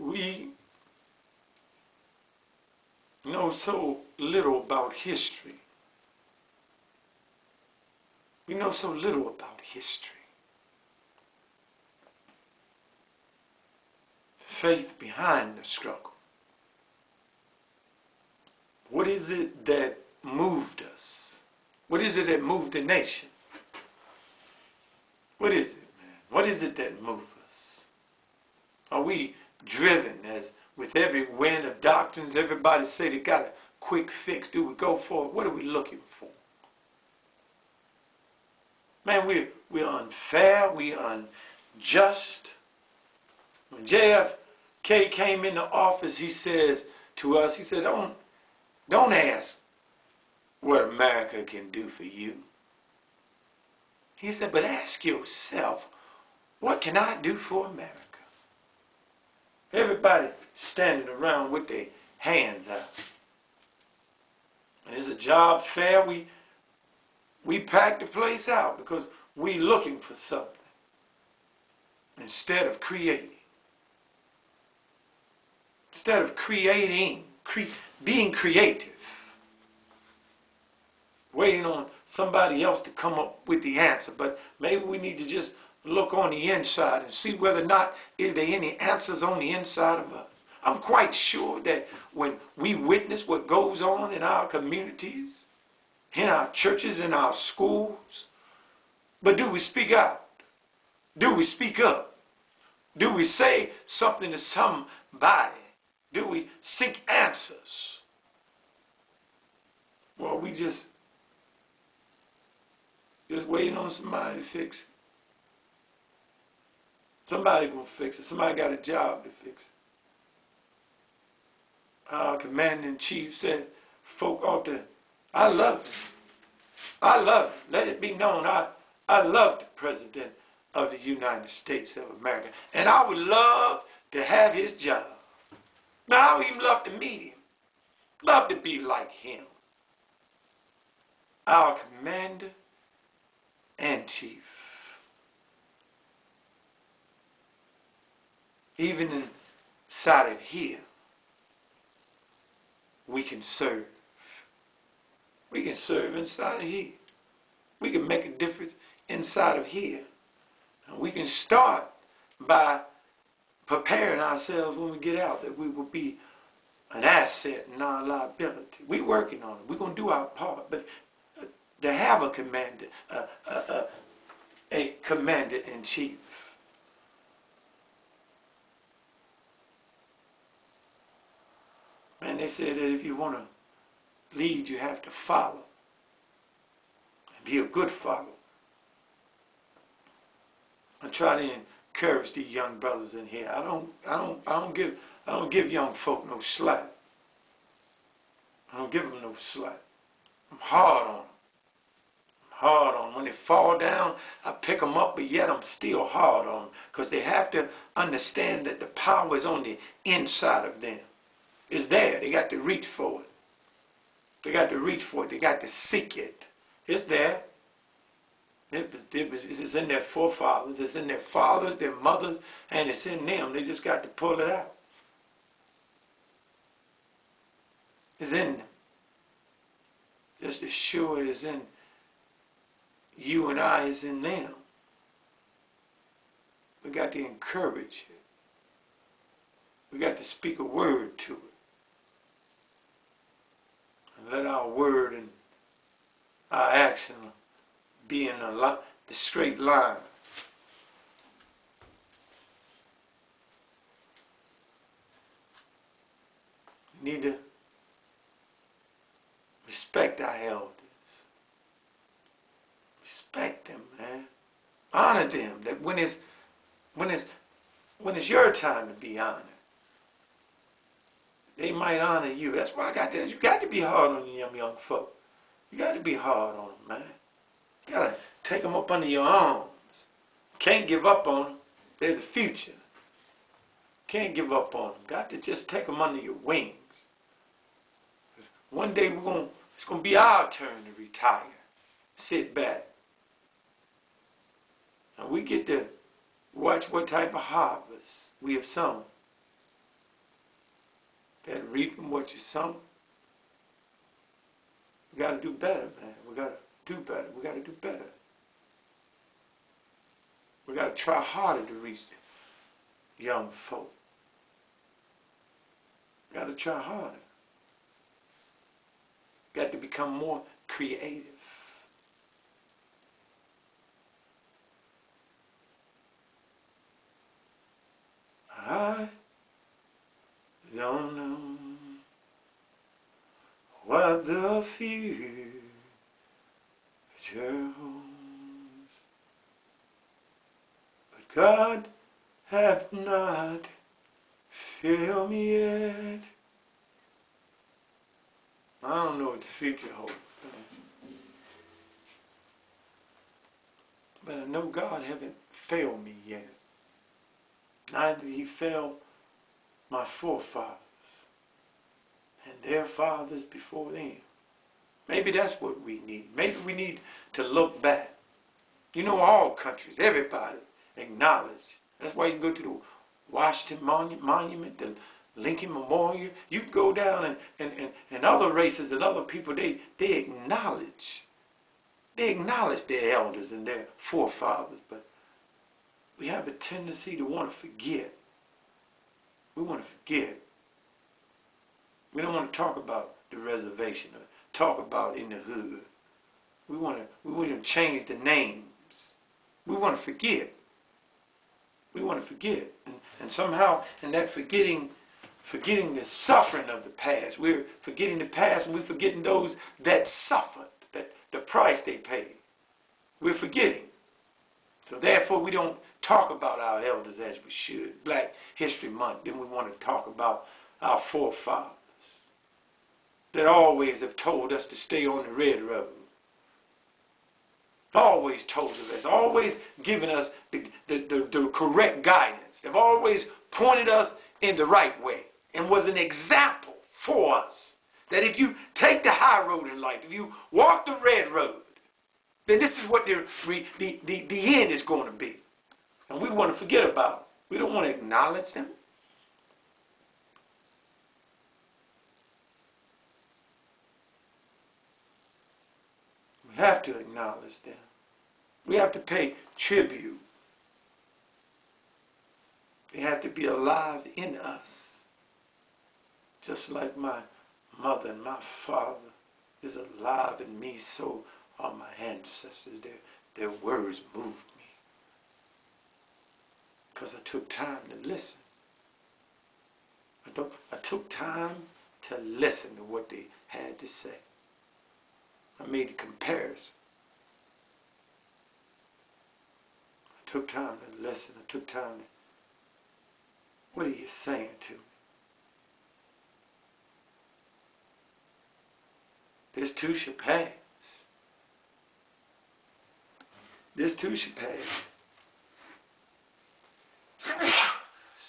We know so little about history. We know so little about history. Faith behind the struggle. What is it that moved us? What is it that moved the nation? What is it, man? What is it that moved us? Are we driven as with every wind of doctrines? Everybody say they got a quick fix. Do we go for it? What are we looking for? Man, we're unfair. We're unjust. When JFK came into office, he says to us, he said, don't ask what America can do for you. He said, but ask yourself, what can I do for America? Everybody standing around with their hands out. And it's a job fair. We pack the place out because we looking for something instead of creating. Instead of creating, being creative. Waiting on somebody else to come up with the answer. But maybe we need to just look on the inside and see whether or not is there any answers on the inside of us. I'm quite sure that when we witness what goes on in our communities, in our churches, in our schools, but do we speak out? Do we speak up? Do we say something to somebody? Do we seek answers? Well, we just waiting on somebody to fix it. Somebody gonna fix it. Somebody got a job to fix it. Our commander-in-chief said, folk ought to, I love him. I love him. Let it be known, I love the President of the United States of America. And I would love to have his job. Now, I would even love to meet him. Love to be like him. Our commander-in-chief. Even inside of here, we can serve. We can serve inside of here. We can make a difference inside of here. And we can start by preparing ourselves when we get out that we will be an asset and not a liability. We're working on it. We're going to do our part. But to have a commander-in-chief, and they said that if you want to lead, you have to follow. And be a good follower. I try to encourage these young brothers in here. I don't give young folk no slack. I don't give them no slack. I'm hard on them. Hard on them. When they fall down, I pick them up, but yet I'm still hard on them because they have to understand that the power is on the inside of them. It's there. They got to reach for it. They got to reach for it. They got to seek it. It's there. It's in their forefathers. It's in their fathers, their mothers, and it's in them. They just got to pull it out. It's in them. Just as sure as in you and I is in them. We got to encourage it. We got to speak a word to it. And let our word and our action be in the straight line. We need to respect our elders. Respect them, man. Honor them. That when it's your time to be honored, they might honor you. That's why I got that. You got to be hard on the young folk. You got to be hard on them, man. You got to take them up under your arms. Can't give up on them. They're the future. Can't give up on them. Got to just take them under your wings. One day it's going to be our turn to retire. Sit back. And we get to watch what type of harvest we have sown. Better reaping what you sow. We got to do better, man. We got to do better. We got to do better. We got to try harder to reach the young folk. We got to try harder. We got to become more creative. I don't know what the future holds, but God hath not failed me yet. I don't know what the future holds, but I know God haven't failed me yet. Neither did He fail my forefathers and their fathers before them. Maybe that's what we need. Maybe we need to look back. You know, all countries, everybody acknowledge. That's why you can go to the Washington Monument, the Lincoln Memorial. You can go down and other races and other people, they acknowledge. They acknowledge their elders and their forefathers, but we have a tendency to want to forget. We want to forget. We don't want to talk about the reservation or talk about in the hood. We want to change the names. We want to forget. We want to forget. And somehow in that forgetting the suffering of the past, we're forgetting the past and we're forgetting those that suffered, that the price they paid. We're forgetting. So therefore we don't talk about our elders as we should. Black History Month, then we want to talk about our forefathers that always have told us to stay on the red road. Always told us, always given us the correct guidance. They've always pointed us in the right way and was an example for us. That if you take the high road in life, if you walk the red road, then this is what the end is going to be. And we want to forget about it. We don't want to acknowledge them. We have to acknowledge them. We have to pay tribute. They have to be alive in us. Just like my mother and my father is alive in me, so are my ancestors. Their words moved me. Because I took time to listen. I took time to listen to what they had to say. I made a comparison. I took time to listen. I took time to, what are you saying to me? This too shall pass. This too shall pass.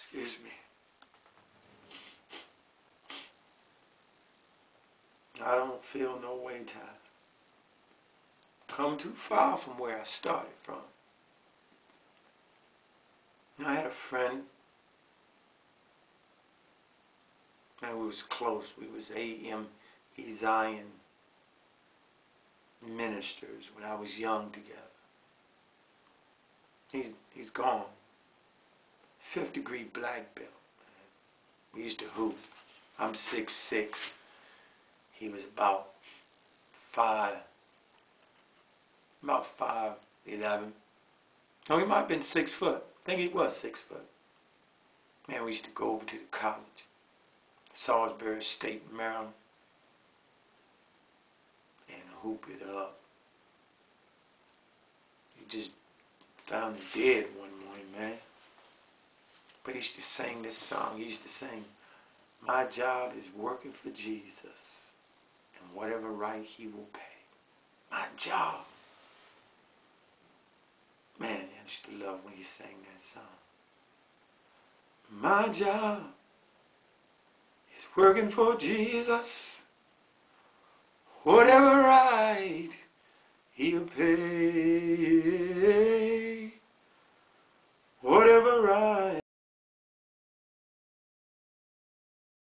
Excuse me. I don't feel no way tired. Come too far from where I started from. I had a friend, and we was close. We was A.M. Zion ministers when I was young together. He's gone. 5th degree black belt. We used to hoop. I'm 6'6". He was about 5'11". No, he might have been 6 foot. I think he was 6 foot. Man, we used to go over to the college, Salisbury State, Maryland, and hoop it up. He just found him dead one morning, man. But he used to sing this song. He used to sing, "My job is working for Jesus, and whatever right He will pay." My job. Man, I used to love when he sang that song. My job is working for Jesus, whatever right He'll pay.